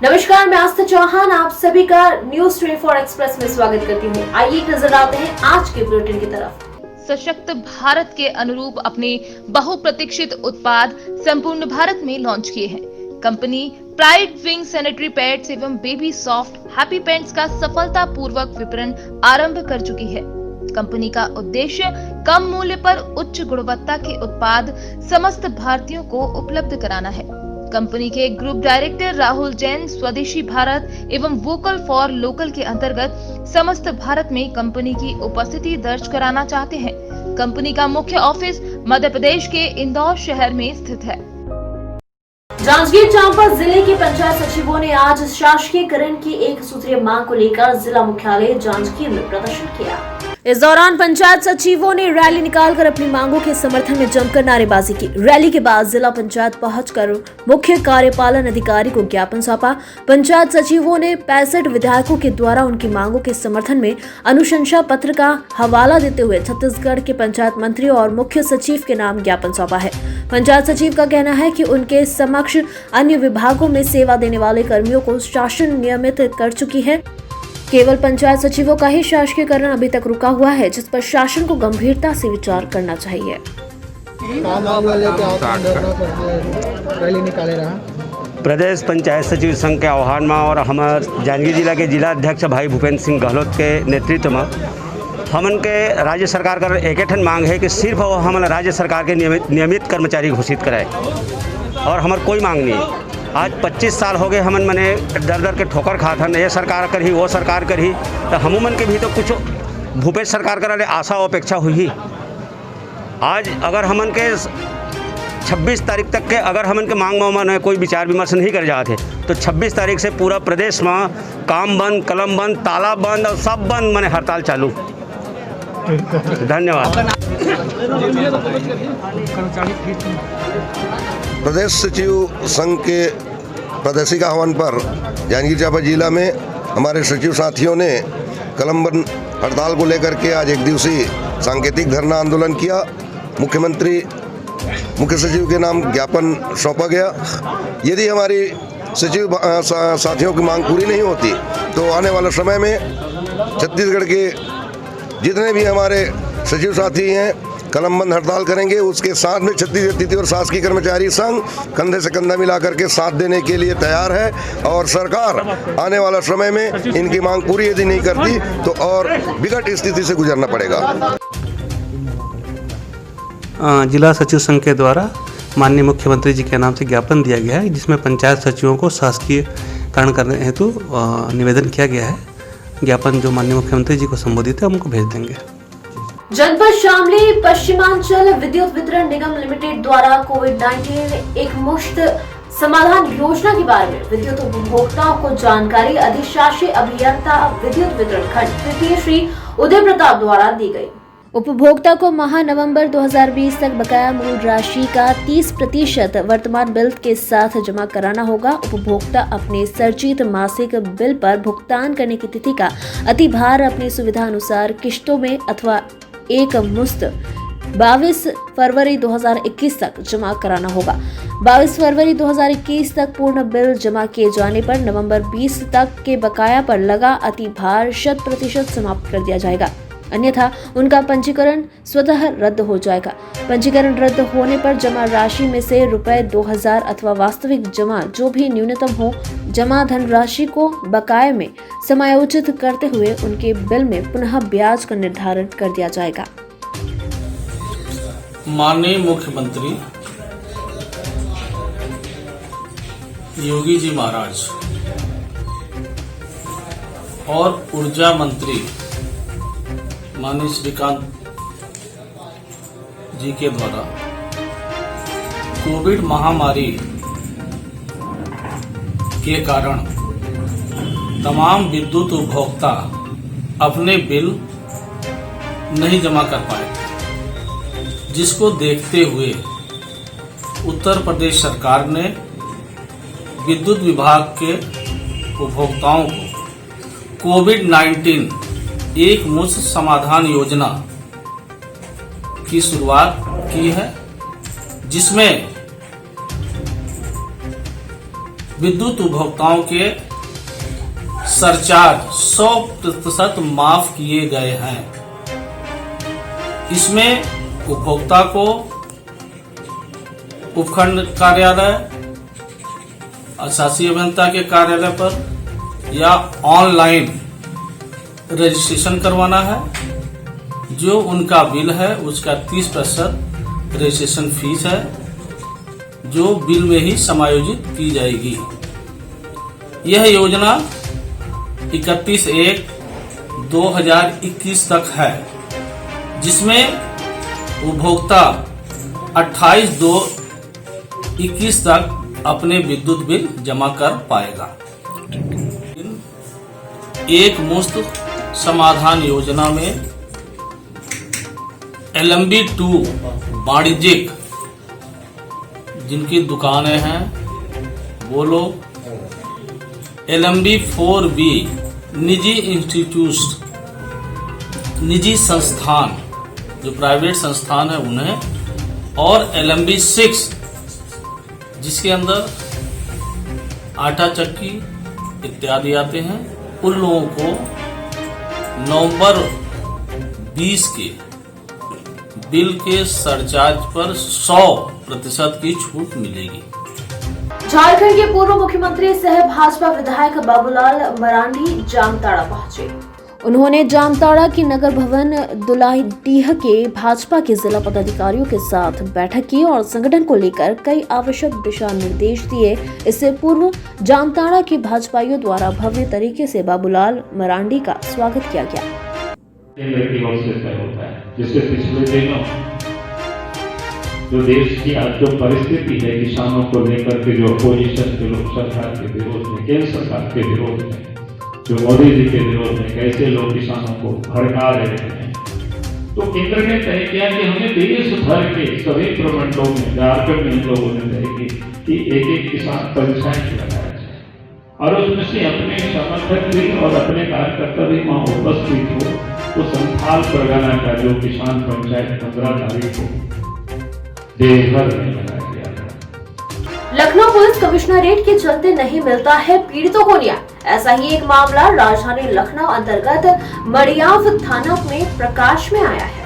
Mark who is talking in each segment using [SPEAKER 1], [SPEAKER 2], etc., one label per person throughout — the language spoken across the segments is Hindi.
[SPEAKER 1] नमस्कार, मैं आस्था चौहान आप सभी का न्यूज 24 एक्सप्रेस में स्वागत करती हूँ। आइए एक नजर डालते हैं आज के बुलेटिन की तरफ।
[SPEAKER 2] सशक्त भारत के अनुरूप अपने बहुप्रतीक्षित उत्पाद संपूर्ण भारत में लॉन्च किए हैं। Company pride wing sanitary pads एवं बेबी सॉफ्ट हैप्पी पैंट्स का सफलतापूर्वक विपणन आरंभ कर चुकी है। कंपनी का उद्देश्य कम मूल्य पर उच्च गुणवत्ता के उत्पाद समस्त भारतीयों को उपलब्ध कराना है। कंपनी के ग्रुप डायरेक्टर राहुल जैन स्वदेशी भारत एवं वोकल फॉर लोकल के अंतर्गत समस्त भारत में कंपनी की उपस्थिति दर्ज कराना चाहते हैं। कंपनी का मुख्य ऑफिस मध्य प्रदेश के इंदौर शहर में स्थित है।
[SPEAKER 1] जांजगीर चांपा जिले के पंचायत सचिवों ने आज शासकीयकरण की एक सूत्रीय मांग को लेकर जिला मुख्यालय जांजगीर में प्रदर्शन किया। इस दौरान पंचायत सचिवों ने रैली निकालकर अपनी मांगों के समर्थन में जमकर नारेबाजी की। रैली के बाद जिला पंचायत पहुंचकर मुख्य कार्यपालन अधिकारी को ज्ञापन सौंपा। पंचायत सचिवों ने 65 विधायकों के द्वारा उनकी मांगों के समर्थन में अनुशंसा पत्र का हवाला देते हुए छत्तीसगढ़ के पंचायत मंत्री और मुख्य सचिव के नाम ज्ञापन सौंपा है। पंचायत सचिव का कहना है कि उनके समक्ष अन्य विभागों में सेवा देने वाले कर्मियों को शासन नियमित कर चुकी है। केवल पंचायत सचिवों का ही शासकीयकरण अभी तक रुका हुआ है, जिस पर शासन को गंभीरता से विचार करना चाहिए।
[SPEAKER 3] प्रदेश पंचायत सचिव संघ के आह्वान में और हमारे जांजगीर जिला के जिला अध्यक्ष भाई भूपेंद्र सिंह गहलोत के नेतृत्व में हमन के राज्य सरकार का एक ठन मांग है कि सिर्फ हम राज्य सरकार के नियमित कर्मचारी घोषित कराए और हमार कोई मांग नहीं है। आज 25 साल हो गए हमन मने दर दर के ठोकर खात हन, ये सरकार करी वो सरकार करी, तो हमू मन के भी तो कुछ भूपेश सरकार करे आशा अपेक्षा हुई। आज अगर हमन के 26 तारीख तक के अगर हमन के मांग में कोई विचार विमर्श नहीं कर जाते तो 26 तारीख से पूरा प्रदेश में काम बंद, कलम बंद, ताला बंद और सब बंद, मने हड़ताल चालू। धन्यवाद।
[SPEAKER 4] प्रदेश सचिव संघ के प्रादेशिक आह्वान पर जांजगीर चांपा जिला में हमारे सचिव साथियों ने कलमबंद हड़ताल को लेकर के आज एक दिवसीय सांकेतिक धरना आंदोलन किया। मुख्य सचिव के नाम ज्ञापन सौंपा गया। यदि हमारी सचिव साथियों की मांग पूरी नहीं होती तो आने वाले समय में छत्तीसगढ़ के जितने भी हमारे सचिव साथी हैं कलमबंद हड़ताल करेंगे। उसके साथ में छत्तीसगढ़ तृतीय और शासकीय कर्मचारी संघ कंधे से कंधा मिलाकर के साथ देने के लिए तैयार है और सरकार आने वाला समय में इनकी मांग पूरी यदि नहीं करती तो और विकट स्थिति से गुजरना पड़ेगा।
[SPEAKER 5] जिला सचिव संघ के द्वारा माननीय मुख्यमंत्री जी के नाम से ज्ञापन दिया गया है, जिसमें पंचायत सचिवों को शासकीयकरण करने हेतु निवेदन किया गया है। ज्ञापन जो माननीय मुख्यमंत्री जी को संबोधित है उनको भेज देंगे।
[SPEAKER 1] जनपद शामली पश्चिमांचल विद्युत वितरण निगम लिमिटेड द्वारा कोविड-19 एक मुश्त समाधान योजना के बारे में विद्युत उपभोक्ताओं को जानकारी अधिशासी अभियंता विद्युत वितरण खंड तृतीय श्री उदय प्रताप द्वारा दी गई। उपभोक्ता को माह नवंबर 2020 तक बकाया मूल राशि का 30% वर्तमान बिल के साथ जमा कराना होगा। उपभोक्ता अपने सर्चित मासिक बिल पर भुगतान करने की तिथि का अतिभार अपनी सुविधा अनुसार किश्तों में अथवा एक मुश्त 22 फरवरी 2021 तक जमा कराना होगा। 22 फरवरी 2021 तक पूर्ण बिल जमा किए जाने पर नवंबर 20 तक के बकाया पर लगा अतिभार 100% समाप्त कर दिया जाएगा, अन्यथा उनका पंजीकरण स्वतः रद्द हो जाएगा। पंजीकरण रद्द होने पर जमा राशि में से रुपए 2000 अथवा वास्तविक जमा जो भी न्यूनतम हो, जमा धनराशि को बकाये में समायोजित करते हुए उनके बिल में पुनः ब्याज का निर्धारण कर दिया जाएगा।
[SPEAKER 6] माननीय मुख्यमंत्री योगी जी महाराज और ऊर्जा मंत्री माननीय श्रीकांत जी के द्वारा कोविड महामारी के कारण तमाम विद्युत उपभोक्ता अपने बिल नहीं जमा कर पाए, जिसको देखते हुए उत्तर प्रदेश सरकार ने विद्युत विभाग के उपभोक्ताओं को कोविड-19 एक मुश्त समाधान योजना की शुरुआत की है, जिसमें विद्युत उपभोक्ताओं के सरचार्ज 100% माफ किए गए हैं। इसमें उपभोक्ता को उपखंड कार्यालय, शासी अभियंता के कार्यालय पर या ऑनलाइन रजिस्ट्रेशन करवाना है। जो उनका बिल है उसका 30% रजिस्ट्रेशन फीस है, जो बिल में ही समायोजित की जाएगी। यह योजना 31/1/2021 तक है, जिसमें उपभोक्ता 28/2/21 तक अपने विद्युत बिल जमा कर पाएगा। एक मुश्त समाधान योजना में LMB2 वाणिज्यिक जिनकी दुकानें हैं वो लोग, LMB4B निजी इंस्टीट्यूट, निजी संस्थान जो प्राइवेट संस्थान है उन्हें, और LMB6 जिसके अंदर आटा चक्की इत्यादि आते हैं, उन लोगों को नवंबर 20 के बिल के सरचार्ज पर 100% की छूट मिलेगी।
[SPEAKER 1] झारखंड के पूर्व मुख्यमंत्री सह भाजपा विधायक बाबूलाल मरांडी जामताड़ा पहुंचे। उन्होंने जामताड़ा के नगर भवन दुलाडीह के भाजपा के जिला पदाधिकारियों के साथ बैठक की और संगठन को लेकर कई आवश्यक दिशा निर्देश दिए। इससे पूर्व जामताड़ा के भाजपाइयों द्वारा भव्य तरीके से बाबूलाल मरांडी का स्वागत किया गया।
[SPEAKER 7] जिससे पिछले दिनों जो देश की आज जो परिस्थिति है किसानों को लेकर के, जो अपोजिशन के लोग सरकार के विरोध में, केंद्र सरकार के विरोध में, जो मोदी जी के विरोध में कैसे लोग किसानों को भड़का रहे हैं, तो केंद्र ने तय किया कि हमें देश भर के सभी प्रमंडलों में, झारखंड में लोगों ने तय की कि एक किसान पंचायत लगाया जाए और उसमें से अपने समर्थक भी और अपने कार्यकर्ता भी वहाँ उपस्थित हो। तो संथाल परगना का जो किसान पंचायत 15 तारीख को देवघर में लगाया गया था।
[SPEAKER 1] लखनऊ पुलिस कमिश्नरेट के चलते नहीं मिलता है पीड़ितों को न्याय। ऐसा ही एक मामला राजधानी लखनऊ अंतर्गत मड़ियाव थाना में प्रकाश में आया है,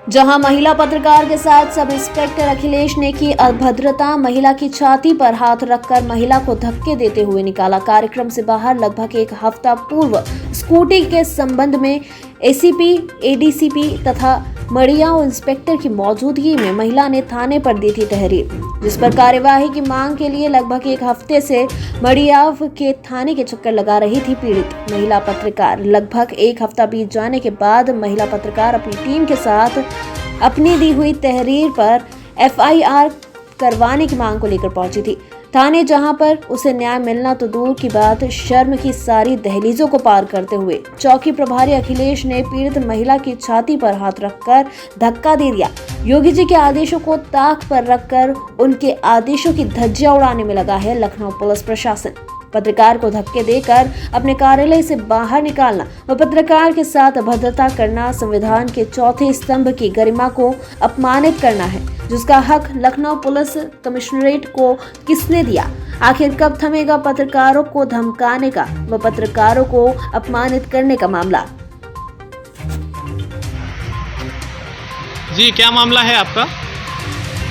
[SPEAKER 1] जहां महिला पत्रकार के साथ सब इंस्पेक्टर अखिलेश ने की अभद्रता। महिला की छाती पर हाथ रखकर महिला को धक्के देते हुए निकाला। कार्यक्रम से बाहर लगभग एक हफ्ता पूर्व स्कूटी के संबंध में ACP, ADCP तथा मड़ियाव इंस्पेक्टर की मौजूदगी में महिला ने थाने पर दी थी तहरीर, जिस पर कार्यवाही की मांग के लिए लगभग एक हफ्ते से मड़ियाव के थाने के चक्कर लगा रही थी पीड़ित महिला पत्रकार। लगभग एक हफ्ता बीत जाने के बाद महिला पत्रकार अपनी टीम के साथ अपनी दी हुई तहरीर पर FIR करवाने की मांग को लेकर पहुंची थी थाने, जहां पर उसे न्याय मिलना तो दूर की बात, शर्म की सारी दहलीजों को पार करते हुए चौकी प्रभारी अखिलेश ने पीड़ित महिला की छाती पर हाथ रखकर धक्का दे दिया। योगी जी के आदेशों को ताक पर रखकर उनके आदेशों की धज्जियां उड़ाने में लगा है लखनऊ पुलिस प्रशासन। पत्रकार को धक्के देकर अपने कार्यालय से बाहर निकालना व पत्रकार के साथ अभद्रता करना संविधान के चौथे स्तंभ की गरिमा को अपमानित करना है, जिसका हक लखनऊ पुलिस कमिश्नरेट को किसने दिया? आखिर कब थमेगा पत्रकारों को धमकाने का व पत्रकारों को अपमानित करने का मामला?
[SPEAKER 8] जी, क्या मामला है आपका?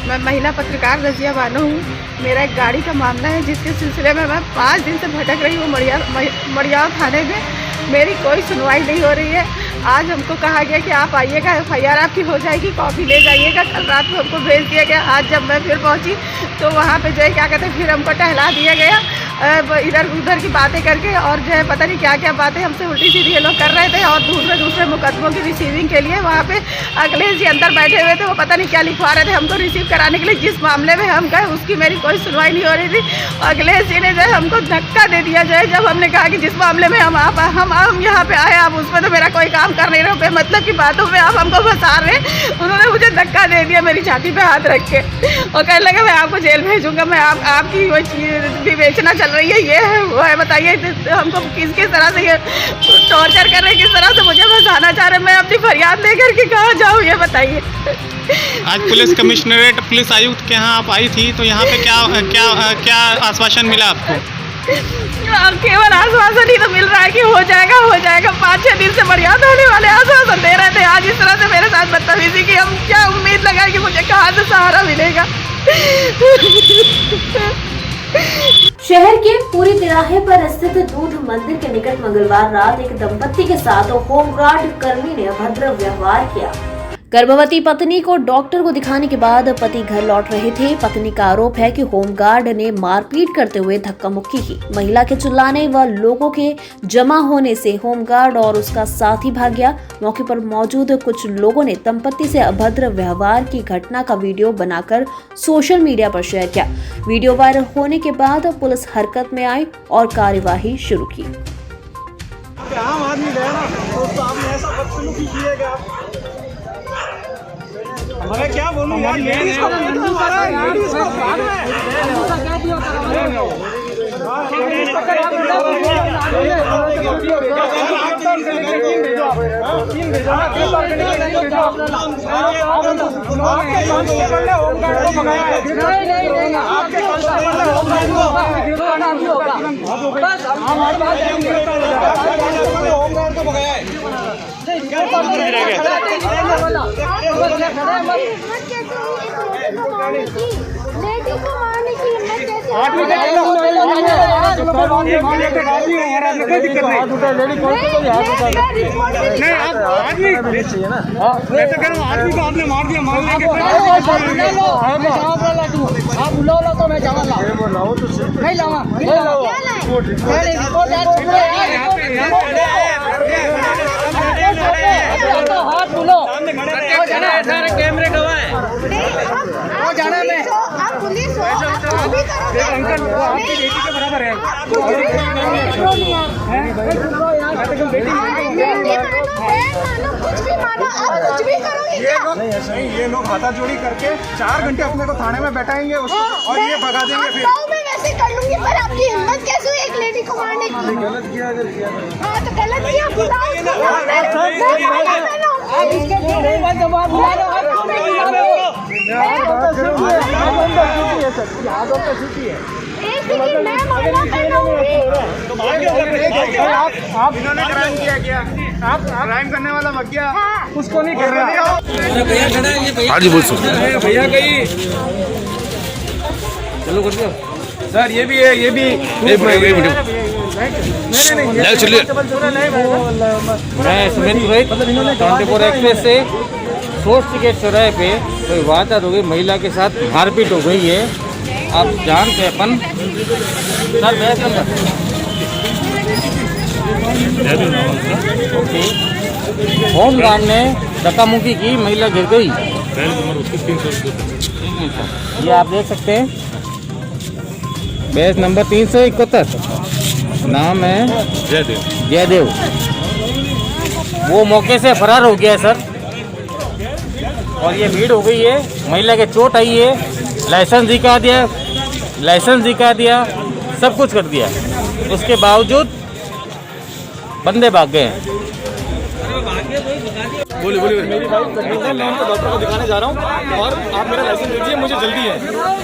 [SPEAKER 9] मैं महिला पत्रकार रजिया बानो हूँ। मेरा एक गाड़ी का मामला है, जिसके सिलसिले में मैं 5 दिन से भटक रही हूँ मड़ियाव थाने में। मेरी कोई सुनवाई नहीं हो रही है। आज हमको कहा गया कि आप आइएगा, FIR आपकी हो जाएगी, कॉपी ले जाइएगा। कल रात को हमको भेज दिया गया। आज जब मैं फिर पहुंची तो वहाँ पे जो है क्या कहते हैं, फिर हमको टहला दिया गया इधर उधर की बातें करके, और जो है पता नहीं क्या क्या बातें हमसे उल्टी सीधी ये लोग कर रहे थे। और दूसरे मुकदमों की रिसीविंग के लिए वहाँ पे अखिलेश जी अंदर बैठे हुए थे, वो पता नहीं क्या लिखवा रहे थे हमको रिसीव कराने के लिए। जिस मामले में हम गए उसकी मेरी कोई सुनवाई नहीं हो रही थी। अखिलेश जी ने जो है हमको धक्का दे दिया जो है, जब हमने कहा कि जिस मामले में हम यहाँ पे आए, आप उसमें तो मेरा कोई काम कर नहीं रहे, मतलब की बातों में आप हमको फंसा रहे। उन्होंने मुझे धक्का दे दिया मेरी छाती पे हाथ रख के, और कहने लगे मैं आपको जेल भेजूंगा, मैं आपकी वो विवेचना चल रही है, ये है वो है। बताइए हमको किस तरह से ये टॉर्चर कर रहे हैं, किस तरह से मुझे फंसाना चाह रहे हैं। मैं अपनी फरियाद लेकर के कहाँ जाऊँ, ये बताइए।
[SPEAKER 8] आज पुलिस कमिश्नरेट पुलिस आयुक्त के यहाँ आप आई थी, तो यहाँ पे क्या आश्वासन मिला आपको?
[SPEAKER 9] केवल आश्वासन ही तो मिल रहा है कि हो जाएगा 5-6 दिन से बरियात होने वाले आश्वासन दे रहे थे। आज इस तरह से मेरे साथ बदतमीजी की, हम क्या उम्मीद लगाए कि मुझे कहाँ से सहारा मिलेगा।
[SPEAKER 1] शहर के पूरी तिराहे पर स्थित दूध मंदिर के निकट मंगलवार रात एक दंपत्ति के साथ होमगार्ड कर्मी ने अभद्र व्यवहार किया। गर्भवती पत्नी को डॉक्टर को दिखाने के बाद पति घर लौट रहे थे। पत्नी का आरोप है कि होमगार्ड ने मारपीट करते हुए धक्का मुक्की की। महिला के चिल्लाने व लोगों के जमा होने से होमगार्ड और उसका साथी भाग गया। मौके पर मौजूद कुछ लोगों ने दंपत्ति से अभद्र व्यवहार की घटना का वीडियो बनाकर सोशल मीडिया पर शेयर किया। वीडियो वायरल होने के बाद पुलिस हरकत में आई और कार्यवाही शुरू की।
[SPEAKER 10] आम आदमी गया ना, तो आपने ऐसा बदसलूकी किएगा। मैं क्या बोलूं यार, लेडीज को मारा है, लेडीज को भाग में आदमी को आपने मार दिया, मान लेंगे आप बुलाओ तो मैं जाऊंगा, नहीं लाऊंगा, हाथ बोलो कैमरे गवाए वो जाना मैं आप पुलिस हो, अंकल आपकी बेटी के बराबर है, कुछ भी करोगे। ये लोग हाथाचोड़ी करके 4 घंटे अपने को थाने में बैठाएंगे और ये भगा देंगे। फिर मैं वैसे कर लूंगी, पर आपकी हिम्मत कैसे हुई एक लेडी को मारने की? गलत किया, अगर किया हाँ तो गलत किया, आप इन्होंने क्राइम किया क्या? आप क्राइम करने वाला मत उसको नहीं कर रहे।
[SPEAKER 11] हाँ जी बोल सकते
[SPEAKER 10] भैया कहीं चलो कर दिया सर, ये भी है, ये भी
[SPEAKER 11] चलिए।
[SPEAKER 12] मैं सुमित रोहित 24 एक्सप्रेस से सोर्स टिकट चौराहे पे कोई वारदात हो गई, महिला के साथ मारपीट हो गई है। आप जानते हैं अपन sir bag number okay, home guard ने धक्का मुक्की की, महिला गिर गई। ये आप देख सकते हैं, बैच नंबर 371, नाम है जयदेव। वो मौके से फरार हो गया है सर, और ये भीड़ हो गई है। महिला के चोट आई है, लाइसेंस दिखा दिया, सब कुछ कर दिया, उसके बावजूद बंदे भाग गए हैं।
[SPEAKER 10] बोलिए मेरी बाइक प्रेगनेंट है, मैं उनको डॉक्टर को दिखाने जा रहा हूँ और आप मेरा लाइसेंस दे दीजिए, मुझे जल्दी है।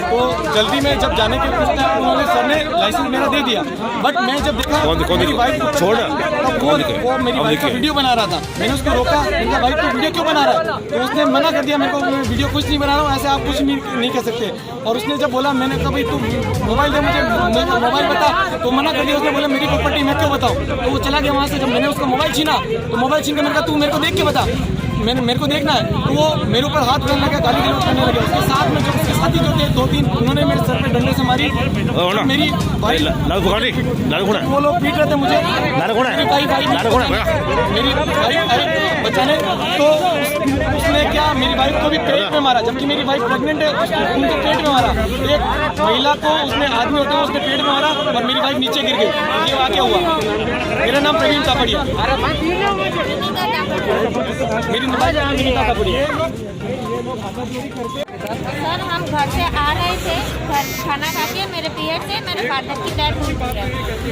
[SPEAKER 10] तो जल्दी में जब जाने के लिए उन्होंने सर ने लाइसेंस मेरा दे दिया, बट मैं जब देखा मेरी बाइक छोड़ वो मेरी बाइक का वीडियो बना रहा था। मैंने उसको रोका, मेरा बाइक को वीडियो क्यों बना रहा है? तो उसने मना कर दिया मेरे को, मैं वीडियो कुछ नहीं बना रहा हूँ, ऐसे आप कुछ नहीं कर सकते। और उसने जब बोला, मैंने कहा भाई तू मोबाइल दे मुझे, मोबाइल बता, तो मना कर दिया। उसने बोला मेरी प्रॉपर्टी मैं क्यों बताऊँ, तो वो चला गया वहाँ से। जब मैंने उसका मोबाइल छीना, तो मोबाइल छीन के मैंने कहा तू मेरे को देख के बता, मेरे को देखना है। तो वो मेरे ऊपर हाथ करने लगा, गाली गलौज करने लगे। उसके साथ में जो उसके साथी जो थे 2-3, उन्होंने मेरे सर पे डंडे से मारी। मेरी भाई वो लोग पीट रहे थे मुझे, मेरी भाई बचाने। तो उसने क्या, मेरी वाइफ को भी पेट में मारा, जबकि मेरी वाइफ प्रेग्नेंट है, उनके पेट में मारा। एक महिला को उसने, आदमी होते हैं उसके पेट में मारा और मेरी वाइफ नीचे गिर गई। ये वाक़या हुआ। मेरा नाम प्रवीण तापड़िया। मेरी ड्यूटी निभाई विनीता कापड़िया।
[SPEAKER 13] सर हम घर से आ रहे थे, घर खाना खा के मेरे पीरियड से मेरे फादर की डेथ हुई थी।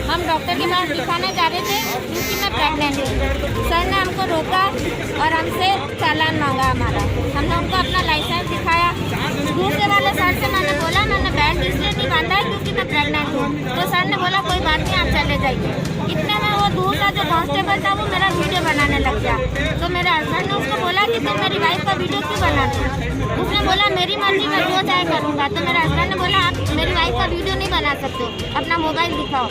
[SPEAKER 13] हम डॉक्टर के पास दिखाने जा रहे थे क्योंकि मैं प्रेग्नेंट हूँ। सर ने हमको रोका और हमसे चालान मांगा हमारा। हमने उनको अपना लाइसेंस दिखाया। दूसरे वाले सर से मैंने बोला मैंने बैंड इसलिए नहीं बांधा है क्योंकि मैं प्रेग्नेंट हूँ। तो सर ने बोला कोई बात नहीं आप चले जाइए। इतने में वो दूसरा जो कांस्टेबल था वो मेरा वीडियो बनाने लग गया। तो मेरे हस्बैंड ने उसको बोला कि तुम मेरी वाइफ का वीडियो क्यों बनाते? उसने बोला मेरी मर्जी मैं जो चाहे करूँगा। तो मेरे हस्बैंड ने बोला आप मेरी वाइफ का वीडियो नहीं बना सकते, अपना मोबाइल दिखाओ।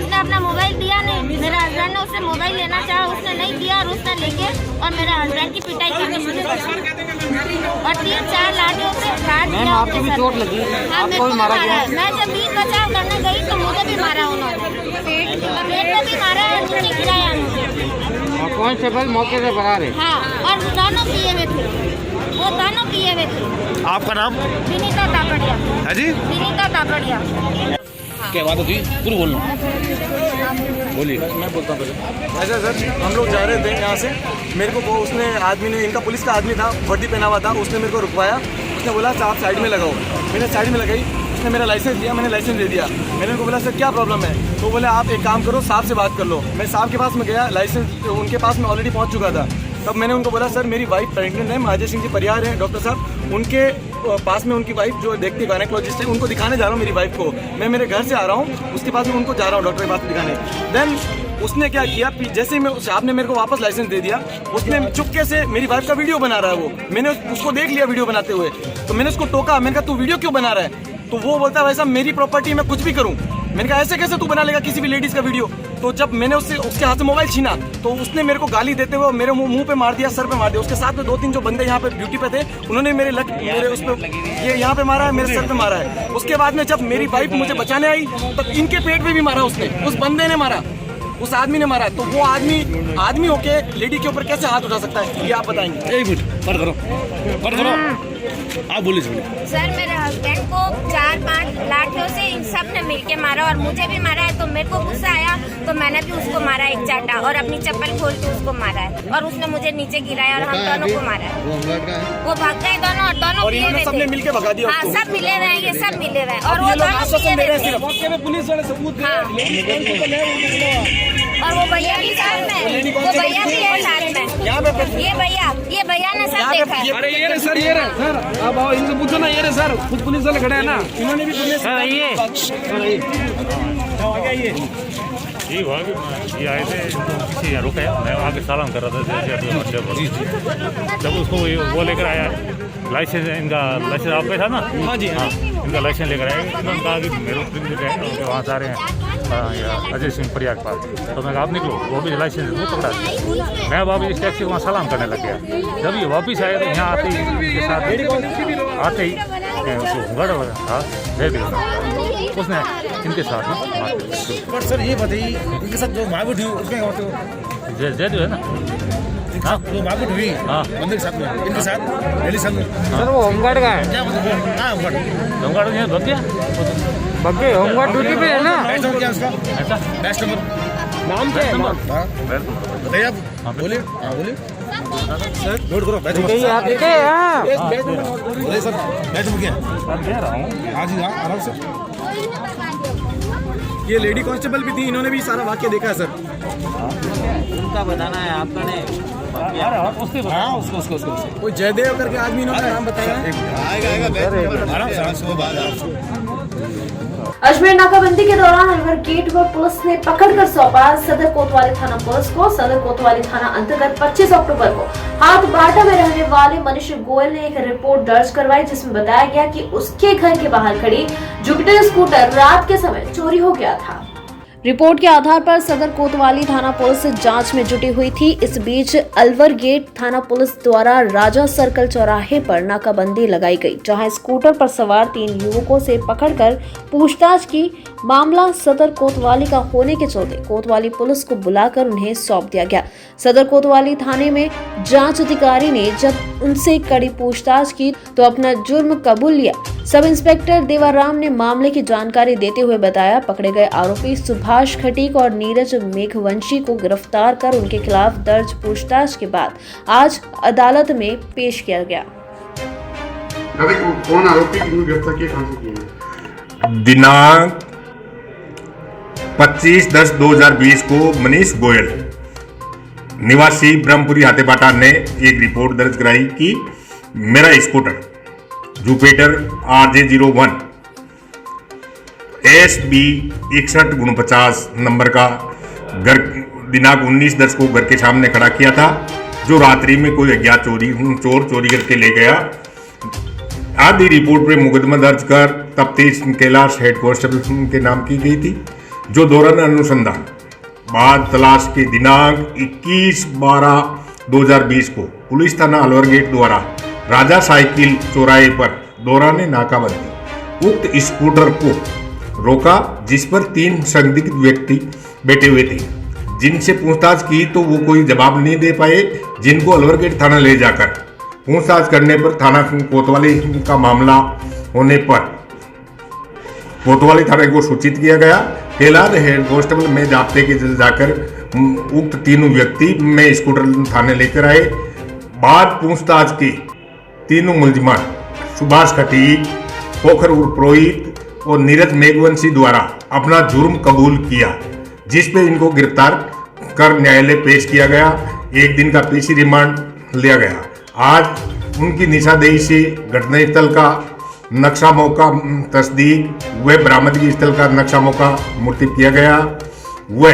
[SPEAKER 13] उसने अपना मोबाइल दिया नहीं। मेरे हस्बैंड ने उससे मोबाइल लेना चाहा, उसने नहीं दिया और उसने लेके और मेरे हस्बैंड की पिटाई करनी शुरू कर दी और 3-4 लाठियों से काट दिया।
[SPEAKER 12] आपको भी चोट लगी?
[SPEAKER 13] हाँ मेरे को मारा है। मैं जब बीच बचाव करने गई तो मुझे भी मारा उन्होंने, पेट में भी मारा है, नीचे गिराया मुझे।
[SPEAKER 12] कांस्टेबल मौके से फरार है।
[SPEAKER 13] हाँ और दोनों पिए हुए थे, वो दोनों पिए हुए थे।
[SPEAKER 11] आपका नाम?
[SPEAKER 13] विनीता तापड़िया।
[SPEAKER 11] है जी?
[SPEAKER 13] विनीता तापड़िया।
[SPEAKER 11] क्या बात होती? पूरी बोलना। बोलिए।
[SPEAKER 10] मैं बोलता हूँ पहले। ऐसा सर हम लोग जा रहे थे यहाँ से, मेरे को वो उसने आदमी ने, इनका पुलिस का आदमी था, वर्दी पहना हुआ था, उसने मेरे को रुकवाया। उसने बोला आप साइड में लगाओ। मैंने साइड में लगाई, उसने मेरा लाइसेंस दिया, मैंने लाइसेंस दे दिया। मैंने उनको बोला सर क्या प्रॉब्लम है? तो बोले आप एक काम करो साहब से बात कर लो। मैं साहब के पास में गया, लाइसेंस उनके पास में ऑलरेडी पहुँच चुका था। तब मैंने उनको बोला सर मेरी वाइफ प्रेग्नेंट है, महाजय सिंह जी परिहार हैं डॉक्टर साहब, उनके पास में उनकी वाइफ जो देखती गायनेकोलॉजिस्ट है उनको दिखाने जा रहा हूँ मेरी वाइफ को। मैं मेरे घर से आ रहा हूँ, उसके पास में उनको जा रहा हूँ डॉक्टर के पास दिखाने। देन उसने क्या किया, जैसे ही मैं साहब ने मेरे को वापस लाइसेंस दे दिया, उसने चुपके से मेरी वाइफ का वीडियो बना रहा है वो। मैंने उसको देख लिया वीडियो बनाते हुए, तो मैंने उसको टोका। मैंने कहा तू वीडियो क्यों बना रहा है? तो वो बोलता है भाई साहब मेरी प्रॉपर्टी मैं कुछ भी करूँ। मैंने कहा ऐसे कैसे तू बना लेगा किसी भी लेडीज का वीडियो? तो जब मैंने उसके हाथ से मोबाइल छीना तो उसने मेरे को गाली देते हुए मेरे मुंह पे मार दिया, सर पे मार दिया। उसके साथ में 2-3 जो बंदे यहाँ पे ड्यूटी पे थे उन्होंने मेरे उस पे ये यहाँ पे मारा है, मेरे सर पे मारा है। उसके बाद में जब मेरी वाइफ मुझे बचाने आई तो इनके पेट पे भी मारा उसने, उस बंदे ने मारा, उस आदमी ने मारा। तो वो आदमी होके लेडी के ऊपर कैसे हाथ उठा सकता है ये आप बताएंगे?
[SPEAKER 11] एक मिनट पर करो आप बोलिए।
[SPEAKER 13] सर मेरे हस्बैंड को 4-5 लाठियों से इन सब ने मिलके मारा और मुझे भी मारा है। तो मेरे को गुस्सा आया तो मैंने भी उसको मारा एक चाटा और अपनी चप्पल खोल के उसको मारा है और उसने मुझे नीचे गिराया और हम दोनों को मारा है। वो भाग गए दोनों और दोनों पिए हुए थे।
[SPEAKER 10] मिलके भगा दिया।
[SPEAKER 13] हाँ सब मिले हुए हैं, ये सब मिले हुए हैं और वो दोनों पिए हुए थे।
[SPEAKER 10] पुलिस वाले सबूत
[SPEAKER 13] और वो भैया भी साथ में, वो भैया भी है साथ में। ये भैया ने सब देखा है।
[SPEAKER 10] अरे ये सर, ये सर अब आओ इनसे पूछो ना। ये सर खुद पुलिस वाले खड़े हैं ना, इन्होंने भी पुलिस
[SPEAKER 7] ये आए थे किसी यहाँ रुके, मैं आगे सलाम कर रहा था। जब उसको वो लेकर आया लाइसेंस, इनका लाइसेंस आप पे था ना?
[SPEAKER 10] हाँ जी हाँ,
[SPEAKER 7] इनका लाइसेंस लेकर आए। उन्होंने कहा कि मेरे वहाँ से आ रहे हैं अजय सिंह परिहार के पास। तो मैं कहा आप निकलो, वो भी लाइसेंस वो पकड़ा दिया। मैं वापस इस टैक्सी को वहाँ सलाम करने लग गया। जब ये वापस आए तो यहाँ आते ही उसको गड़ था दे दिया उसने इनके साथ।
[SPEAKER 11] पर सर ये बताइए इनके साथ जो मारपीट हुई उसमें क्या होते
[SPEAKER 7] दे दो है ना?
[SPEAKER 11] हाँ जो मारपीट हुई
[SPEAKER 7] हाँ
[SPEAKER 11] बंदे के साथ में, इनके साथ मेरे साथ में।
[SPEAKER 12] सर वो होमगार्ड का है?
[SPEAKER 11] क्या मतलब? हाँ
[SPEAKER 7] होमगार्ड यहाँ भग गया,
[SPEAKER 12] भग गए। होमगार्ड ड्यूटी पे है ना?
[SPEAKER 11] बैच नंबर क्या है उसका?
[SPEAKER 7] ऐसा
[SPEAKER 11] बैच नंबर
[SPEAKER 10] नाम क्या है?
[SPEAKER 11] बताइए आप, बोलिए। हाँ बोलिए सर, नोट करो बैच
[SPEAKER 12] बोलिए सर
[SPEAKER 11] बैच नंबर क्या है? हाँ जी हाँ आराम से।
[SPEAKER 10] ये लेडी कांस्टेबल भी थी, इन्होंने भी सारा वाक्य देखा है सर।
[SPEAKER 12] उनका बताना है, आपका नहीं।
[SPEAKER 11] हाँ उसको
[SPEAKER 10] कोई जयदेव करके आदमी, इन्होंने नाम बताया है।
[SPEAKER 1] अजमेर नाकाबंदी के दौरान अलवर गेट पर पुलिस ने पकड़कर सौंपा सदर कोतवाली थाना पुलिस को। सदर कोतवाली थाना अंतर्गत 25 अक्टूबर को हाथ बाटा में रहने वाले मनीष गोयल ने एक रिपोर्ट दर्ज करवाई जिसमें बताया गया कि उसके घर के बाहर खड़ी जुपिटर स्कूटर रात के समय चोरी हो गया था। रिपोर्ट के आधार पर सदर कोतवाली थाना पुलिस जांच में जुटी हुई थी। इस बीच अलवर गेट थाना पुलिस द्वारा राजा सर्कल चौराहे पर नाकाबंदी लगाई गई, जहां स्कूटर पर सवार 3 युवकों से पकड़कर पूछताछ की। मामला सदर कोतवाली का होने के चलते कोतवाली पुलिस को बुलाकर उन्हें सौंप दिया गया। सदर कोतवाली थाने में जांच अधिकारी ने जब उनसे कड़ी पूछताछ की तो अपना जुर्म कबूल लिया। सब इंस्पेक्टर देवाराम ने मामले की जानकारी देते हुए बताया, पकड़े गए आरोपी सुभाष खटीक और नीरज मेघवंशी को गिरफ्तार कर उनके खिलाफ दर्ज पूछताछ के बाद आज अदालत में पेश किया गया।
[SPEAKER 11] कौन आरोपी गिरफ्तार किए, कहां से किए?
[SPEAKER 14] दिनांक 25/10/2020 को मनीष गोयल निवासी ब्रह्मपुरी हाथेपाटा ने एक रिपोर्ट दर्ज कराई कि मेरा scooter Jupiter RJ01 SB 6149 number का घर दिनांक 19/10 को घर के सामने खड़ा किया था, जो रात्रि में कोई अज्ञात चोर चोरी करके ले गया। आदि रिपोर्ट में मुकदमा दर्ज कर तफ्तीश कैलाश हेड कांस्टेबल के नाम की गई थी, जो दौरान अनुसंधान बाद तलाश के दिनांक 21/12/2020 को पुलिस थाना अलवर गेट द्वारा राजा साइकिल चौराहे पर दौरान नाकाबंदी उक्त स्कूटर को रोका, जिस पर 3 संदिग्ध व्यक्ति बैठे हुए थे। जिनसे पूछताछ की तो वो कोई जवाब नहीं दे पाए, जिनको अलवर गेट थाना ले जाकर पूछताछ करने पर थाना कोतवाली का मामला होने पर कोतवाली थाने को सूचित किया गया। कैलाश हेड कांस्टेबल में जाब्ते के जाकर उक्त तीनों व्यक्ति में स्कूटर थाने लेकर आए। बाद पूछताछ के तीनों मुलजिमान सुभाष खटीक, पोखर उर्फ रोहित और नीरज मेघवंशी द्वारा अपना जुर्म कबूल किया, जिस पे इनको गिरफ्तार कर न्यायालय पेश किया गया। 1 दिन का पीसी रिमांड लिया गया। आज उनकी निशानदेही से घटनास्थल का नक्शा मौका तस्दीक व बरामदगी स्थल का नक्शा मौका मुर्तिब किया गया। व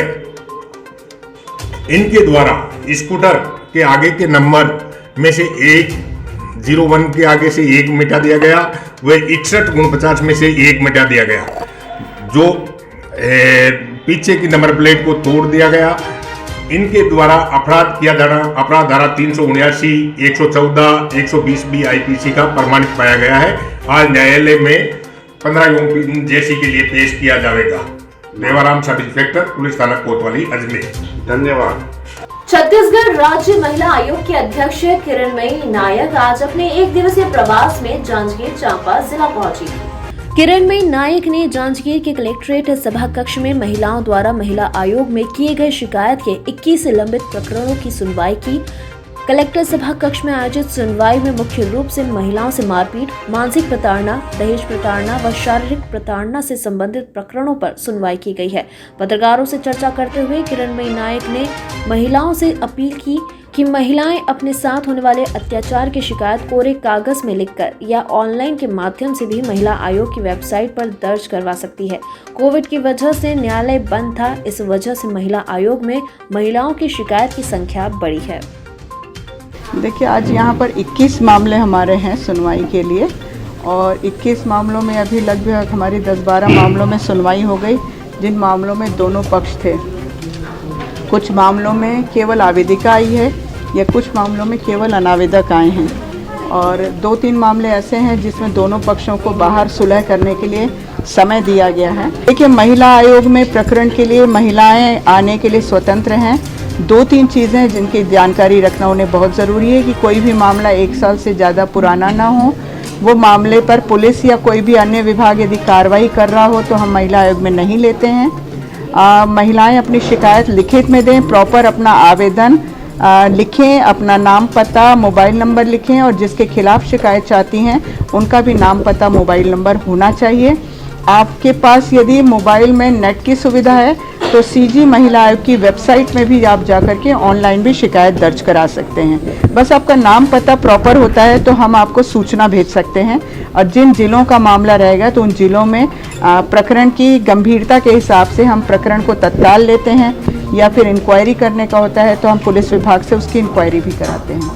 [SPEAKER 14] इनके द्वारा स्कूटर के आगे के नंबर में से 01 के आगे से 1 मिटा दिया गया, व 6149 में से 1 मिटा दिया गया। जो पीछे की नंबर प्लेट को तोड़ दिया गया। इनके द्वारा अपराध किया जाना अपराध धारा 379, 114, 120B IPC का प्रमाणित पाया गया है। आज न्यायालय में 15 यों जेसी के लिए पेश किया जाएगा। देवाराम सब इंस्पेक्टर पुलिस थाना कोतवाली अजमेर। धन्यवाद।
[SPEAKER 1] छत्तीसगढ़ राज्य महिला आयोग की अध्यक्ष किरणमयी नायक आज अपने 1 दिवसीय प्रवास में जांजगीर चांपा जिला पहुंची। किरणमयी नायक ने जांजगीर के कलेक्ट्रेट सभा कक्ष में महिलाओं द्वारा महिला आयोग में किए गए शिकायत के 21 लंबित प्रकरणों की सुनवाई की। कलेक्टर सभा कक्ष में आयोजित सुनवाई में मुख्य रूप से महिलाओं से मारपीट, मानसिक प्रताड़ना, दहेज प्रताड़ना व शारीरिक प्रताड़ना से संबंधित प्रकरणों पर सुनवाई की गई है। पत्रकारों से चर्चा करते हुए किरणमयी नायक ने महिलाओं से अपील की कि महिलाएं अपने साथ होने वाले अत्याचार की शिकायत कोरे कागज में लिखकर या ऑनलाइन के माध्यम से भी महिला आयोग की वेबसाइट पर दर्ज करवा सकती है। कोविड की वजह से न्यायालय बंद था, इस वजह से महिला आयोग में महिलाओं की शिकायत की संख्या बढ़ी है।
[SPEAKER 9] देखिए, आज यहाँ पर 21 मामले हमारे हैं सुनवाई के लिए, और 21 मामलों में अभी लगभग हमारी 10-12 मामलों में सुनवाई हो गई, जिन मामलों में दोनों पक्ष थे। कुछ मामलों में केवल आवेदिका आई है या कुछ मामलों में केवल अनावेदक आए हैं, और 2-3 मामले ऐसे हैं जिसमें दोनों पक्षों को बाहर सुलह करने के लिए समय दिया गया है। देखिए, महिला आयोग में प्रकरण के लिए महिलाएं आने के लिए स्वतंत्र हैं। 2-3 चीज़ें जिनकी जानकारी रखना उन्हें बहुत ज़रूरी है कि कोई भी मामला 1 साल से ज़्यादा पुराना ना हो। वो मामले पर पुलिस या कोई भी अन्य विभाग यदि कार्रवाई कर रहा हो तो हम महिला आयोग में नहीं लेते हैं। महिलाएं अपनी शिकायत लिखित में दें, प्रॉपर अपना आवेदन लिखें, अपना नाम पता मोबाइल नंबर लिखें, और जिसके खिलाफ शिकायत चाहती हैं उनका भी नाम पता मोबाइल नंबर होना चाहिए। आपके पास यदि मोबाइल में नेट की सुविधा है तो CG महिला आयोग की वेबसाइट में भी आप जाकर के ऑनलाइन भी शिकायत दर्ज करा सकते हैं। बस आपका नाम पता प्रॉपर होता है तो हम आपको सूचना भेज सकते हैं, और जिन जिलों का मामला रहेगा तो उन जिलों में प्रकरण की गंभीरता के हिसाब से हम प्रकरण को तत्काल लेते हैं, या फिर इंक्वायरी करने का होता है तो हम पुलिस विभाग से उसकी इंक्वायरी भी कराते हैं।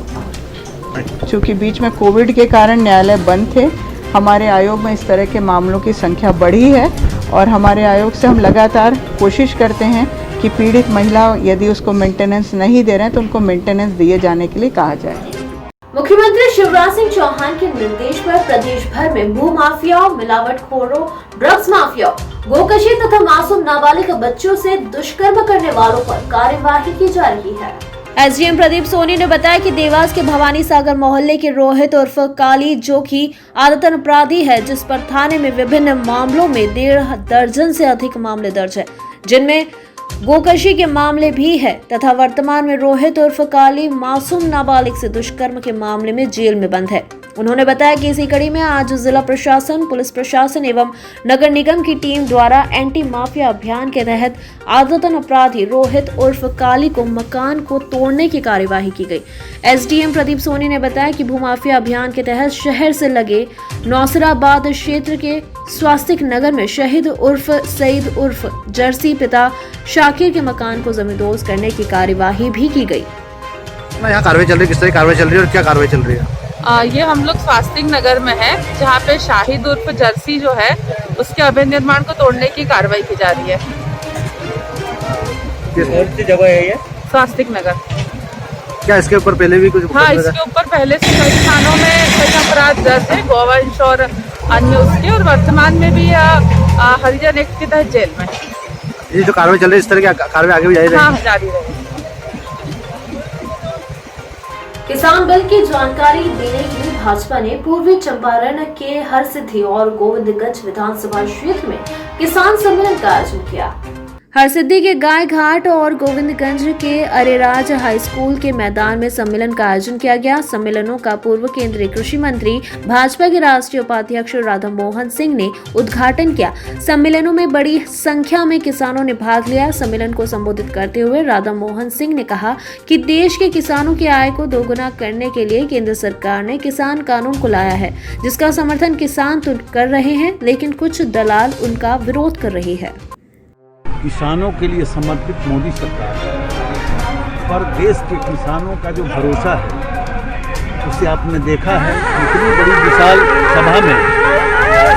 [SPEAKER 9] चूँकि बीच में कोविड के कारण न्यायालय बंद थे, हमारे आयोग में इस तरह के मामलों की संख्या बढ़ी है, और हमारे आयोग से हम लगातार कोशिश करते हैं कि पीड़ित महिला यदि उसको मेंटेनेंस नहीं दे रहे हैं तो उनको मेंटेनेंस दिए जाने के लिए कहा जाए।
[SPEAKER 1] मुख्यमंत्री शिवराज सिंह चौहान के निर्देश पर प्रदेश भर में भू माफियाओं, मिलावटखोरों, ड्रग्स माफियाओं, गोकशी तथा मासूम नाबालिग बच्चों से दुष्कर्म करने वालों पर कार्यवाही की जा रही है। एसडीएम प्रदीप सोनी ने बताया कि देवास के भवानी सागर मोहल्ले के रोहित उर्फ काली, जो कि आदतन अपराधी है, जिस पर थाने में विभिन्न मामलों में 1.5 दर्जन से अधिक मामले दर्ज है, जिनमें गोकशी के मामले भी है तथा वर्तमान में रोहित उर्फ काली मासूम नाबालिग से दुष्कर्म के मामले में जेल में बंद है। उन्होंने बताया कि इसी कड़ी में आज जिला प्रशासन, पुलिस प्रशासन एवं नगर निगम की टीम द्वारा एंटी माफिया अभियान के तहत आदतन अपराधी रोहित उर्फ काली को मकान को तोड़ने की कार्यवाही की गई। एसडीएम प्रदीप सोनी ने बताया कि भूमाफिया अभियान के तहत शहर से लगे नौसराबाद क्षेत्र के स्वास्तिक नगर में शहीद उर्फ सईद उर्फ जर्सी पिता शाकिर के मकान को जमींदोज करने की कार्यवाही भी की गई।
[SPEAKER 11] यहाँ कार्रवाई चल रही है, किस तरह की कार्रवाई चल रही है और क्या कार्रवाई चल रही है?
[SPEAKER 15] ये हम लोग स्वास्तिक नगर में है, जहाँ पे शाहिद उर्फ जर्सी जो है उसके अवैध निर्माण को तोड़ने की कार्रवाई की जा रही है।
[SPEAKER 11] किस जगह है ये?
[SPEAKER 15] स्वास्तिक नगर।
[SPEAKER 11] क्या इसके ऊपर पहले भी कुछ?
[SPEAKER 15] हाँ, इसके ऊपर पहले से कई थानों में कई अपराध दर्ज है, गोवंश और अन्य उसके, और वर्तमान में भी हरिजन एक्ट के तहत जेल में।
[SPEAKER 11] ये जो कार्रवाई चल रही है, इस तरह की कार्रवाई आगे भी जारी रहेगी?
[SPEAKER 15] हाँ, जारी रहेगी।
[SPEAKER 1] किसान बिल की जानकारी देने के लिए भाजपा ने पूर्वी चंपारण के हरसिद्धि और गोविंदगंज विधानसभा क्षेत्र में किसान सम्मेलन का आयोजन किया। हरसिद्धि के गाय घाट और गोविंदगंज के अरेराज हाई स्कूल के मैदान में सम्मेलन का आयोजन किया गया। सम्मेलनों का पूर्व केंद्रीय कृषि मंत्री, भाजपा के राष्ट्रीय उपाध्यक्ष राधा मोहन सिंह ने उद्घाटन किया। सम्मेलनों में बड़ी संख्या में किसानों ने भाग लिया। सम्मेलन को संबोधित करते हुए राधा मोहन सिंह ने कहा कि देश के किसानों की आय को दोगुना करने के लिए केंद्र सरकार ने किसान कानून को लाया है, जिसका समर्थन किसान तो कर रहे हैं, लेकिन कुछ दलाल उनका विरोध कर रही है।
[SPEAKER 16] किसानों के लिए समर्पित मोदी सरकार पर देश के किसानों का जो भरोसा है, उसे आपने देखा है। इतनी बड़ी विशाल सभा में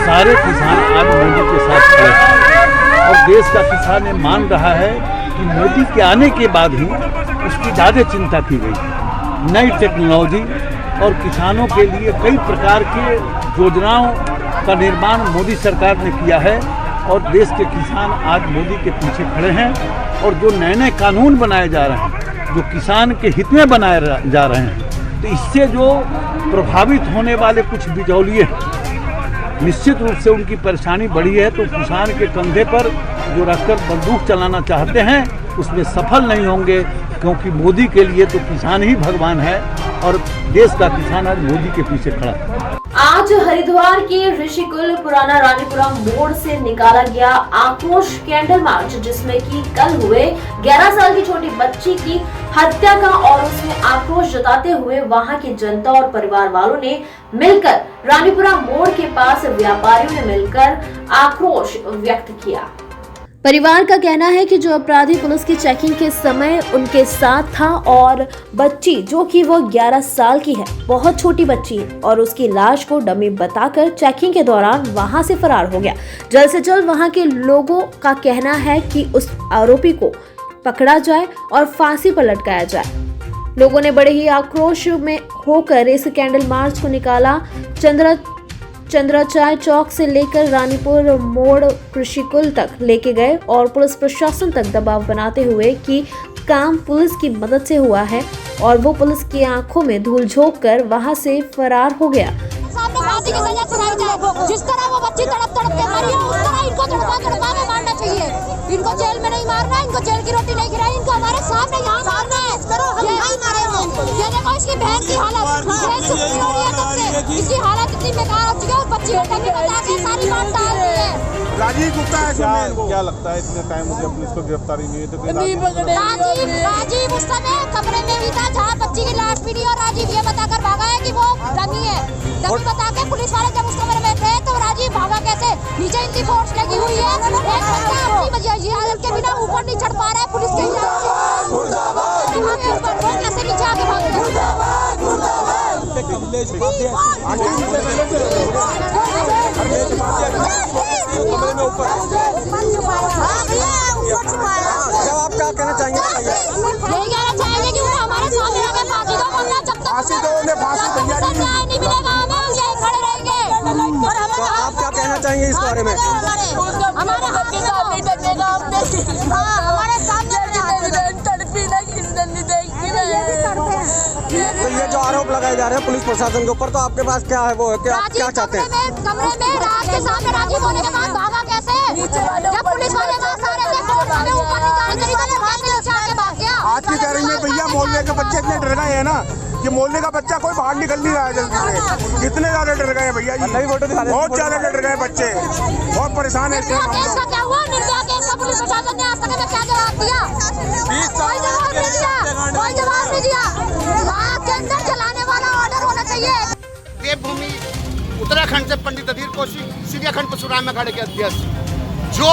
[SPEAKER 16] सारे किसान आज मोदी के साथ खड़े हैं और देश का किसान ये मान रहा है कि मोदी के आने के बाद ही उसकी ज़्यादा चिंता की गई। नई टेक्नोलॉजी और किसानों के लिए कई प्रकार की योजनाओं का निर्माण मोदी सरकार ने किया है और देश के किसान आज मोदी के पीछे खड़े हैं। और जो नए नए कानून बनाए जा रहे हैं, जो किसान के हित में बनाए जा रहे हैं, तो इससे जो प्रभावित होने वाले कुछ बिचौलिए, निश्चित रूप से उनकी परेशानी बढ़ी है। तो किसान के कंधे पर जो रखकर बंदूक चलाना चाहते हैं, उसमें सफल नहीं होंगे, क्योंकि मोदी के लिए तो किसान ही भगवान है और देश का किसान आज मोदी के पीछे खड़ा है।
[SPEAKER 1] आज हरिद्वार के ऋषिकुल पुराना रानीपुरा मोड़ से निकाला गया आक्रोश कैंडल मार्च, जिसमें कि कल हुए 11 साल की छोटी बच्ची की हत्या का और उसमें आक्रोश जताते हुए वहां की जनता और परिवार वालों ने मिलकर रानीपुरा मोड़ के पास व्यापारियों ने मिलकर आक्रोश व्यक्त किया। परिवार का कहना है कि जो अपराधी पुलिस की चेकिंग के समय उनके साथ था और बच्ची, जो कि वो 11 साल की है, बहुत छोटी बच्ची है, और उसकी लाश को डमी बताकर चेकिंग के दौरान वहां से फरार हो गया। जल्द से जल्द वहां के लोगों का कहना है कि उस आरोपी को पकड़ा जाए और फांसी पर लटकाया जाए। लोगों ने बड़े ही आक्रोश में होकर इस कैंडल मार्च को निकाला। चंद्राचार्य चौक से लेकर रानीपुर मोड़ कृषिकुल तक लेके गए और पुलिस प्रशासन तक दबाव बनाते हुए कि काम पुलिस की मदद से हुआ है, और वो पुलिस की आंखों में धूल झोंक कर वहां से फरार हो गया।
[SPEAKER 13] जिस तरह वो बच्ची तड़प तड़प के मरी है, उस तरह इनको तड़पा तड़पा के मारना चाहिए। इनको जेल में नहीं मारना, इनको जेल की रोटी नहीं खिलाई, इनको हमारे सामने यहाँ मारना है। ये देखो इसकी बहन की हालत, इसकी हालत इतनी बेकार हो चुकी है और बच्ची को भी बता के सारी बात डाल दी है।
[SPEAKER 11] राजीव गुप्ता है, क्या लगता है इतने टाइम मुझे पुलिस को गिरफ्तारी नहीं है तो
[SPEAKER 13] राजीव उस समय कमरे में भी था जहाँ बच्ची की लाश मिली, और राजीव ये बताकर भागा है कि वो डमी है। डमी बता के पुलिस वाले जब उस कमरे में थे तो राजीव भागा कैसे? नीचे इनकी फोर्स लगी हुई है, अपनी वजह के बिना ऊपर नहीं चढ़ पा रहा है पुलिस के ऊपर, वो कैसे नीचे आके
[SPEAKER 11] आप क्या कहना चाहेंगे?
[SPEAKER 13] नहीं कहना चाहेंगे कि वो हमारे सामने आके फांसी दो, वरना जब तक
[SPEAKER 11] फांसी दो, उन्हें फांसी तैयारी
[SPEAKER 13] नहीं मिलेगा हमें यहीं खड़े रहेंगे।
[SPEAKER 11] तो आप क्या कहना चाहेंगे इस बारे में?
[SPEAKER 13] हमारे हमारे सामने तड़पी नहीं
[SPEAKER 10] लगाए जा रहे हैं पुलिस प्रशासन के ऊपर, तो आपके पास क्या है वो है, क्या चाहते हैं?
[SPEAKER 13] कमरे में राज के सामने राजीव होने के बाद भागा कैसे? जब पुलिस वाले वहाँ सारे थे, पुलिस वाले ऊपर निकाल कर इधर कैसे नीचे आके भाग गया?
[SPEAKER 11] आज की तारीख में भैया मोहल्ले के बच्चे इतने डर गए हैं ना कि मोहल्ले का बच्चा कोई बाहर निकल नहीं रहा है जल्दी से। कितने ज्यादा डर गए हैं भैया जी, बहुत ज्यादा डर गए बच्चे, बहुत परेशान है।
[SPEAKER 13] क्या हुआ? निर्भया केस का पुलिस प्रशासन ने आज तक हमें क्या जवाब दिया? कोई जवाब नहीं दिया, कोई जवाब नहीं दिया। वहाँ के अंदर चलाने वाला ऑर्डर होना चाहिए।
[SPEAKER 17] देवभूमि उत्तराखंड से पंडित अधीर कौशिक, चिड़ियाखंड परशुराम अखाड़े के अध्यक्ष, जो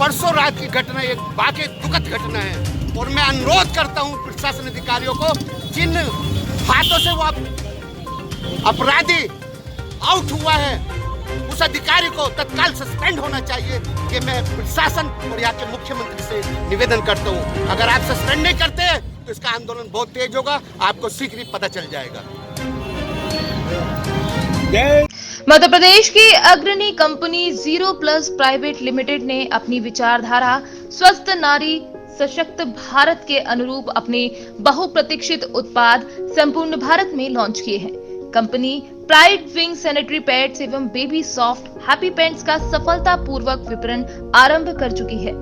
[SPEAKER 17] परसों रात की घटना एक वाकई दुखद घटना है, और मैं अनुरोध करता हूँ प्रशासन अधिकारियों को, जिन हाथों से वो अपराधी आउट हुआ है उस अधिकारी को तत्काल सस्पेंड होना चाहिए। कि मैं प्रशासन और यहाँ के मुख्यमंत्री से निवेदन करता हूँ, अगर आप सस्पेंड नहीं करते तो इसका आंदोलन बहुत तेज होगा, आपको शीघ्र ही पता चल जाएगा।
[SPEAKER 2] मध्य प्रदेश की अग्रणी company zero plus private limited ने अपनी विचारधारा स्वस्थ नारी सशक्त भारत के अनुरूप अपने बहुप्रतीक्षित उत्पाद संपूर्ण भारत में लॉन्च किए हैं। Company pride wing sanitary pads एवं बेबी सॉफ्ट हैप्पी पैंट्स का सफलतापूर्वक विपणन आरंभ कर चुकी है।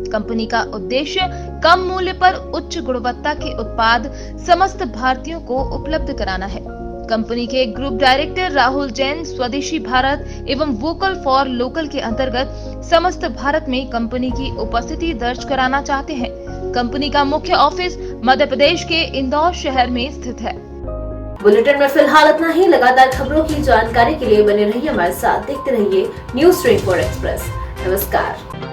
[SPEAKER 2] कंपनी का उद्देश्य कम मूल्य पर उच्च गुणवत्ता के उत्पाद समस्त भारतीयों को उपलब्ध कराना है। कंपनी के ग्रुप डायरेक्टर राहुल जैन स्वदेशी भारत एवं वोकल फॉर लोकल के अंतर्गत समस्त भारत में कंपनी की उपस्थिति दर्ज कराना चाहते हैं। कंपनी का मुख्य ऑफिस मध्य प्रदेश के इंदौर शहर में स्थित है।
[SPEAKER 1] बुलेटिन में फिलहाल इतना ही। लगातार खबरों की जानकारी के लिए बने रहिए हमारे साथ, देखते रहिए न्यूज़ 24 एक्सप्रेस। नमस्कार।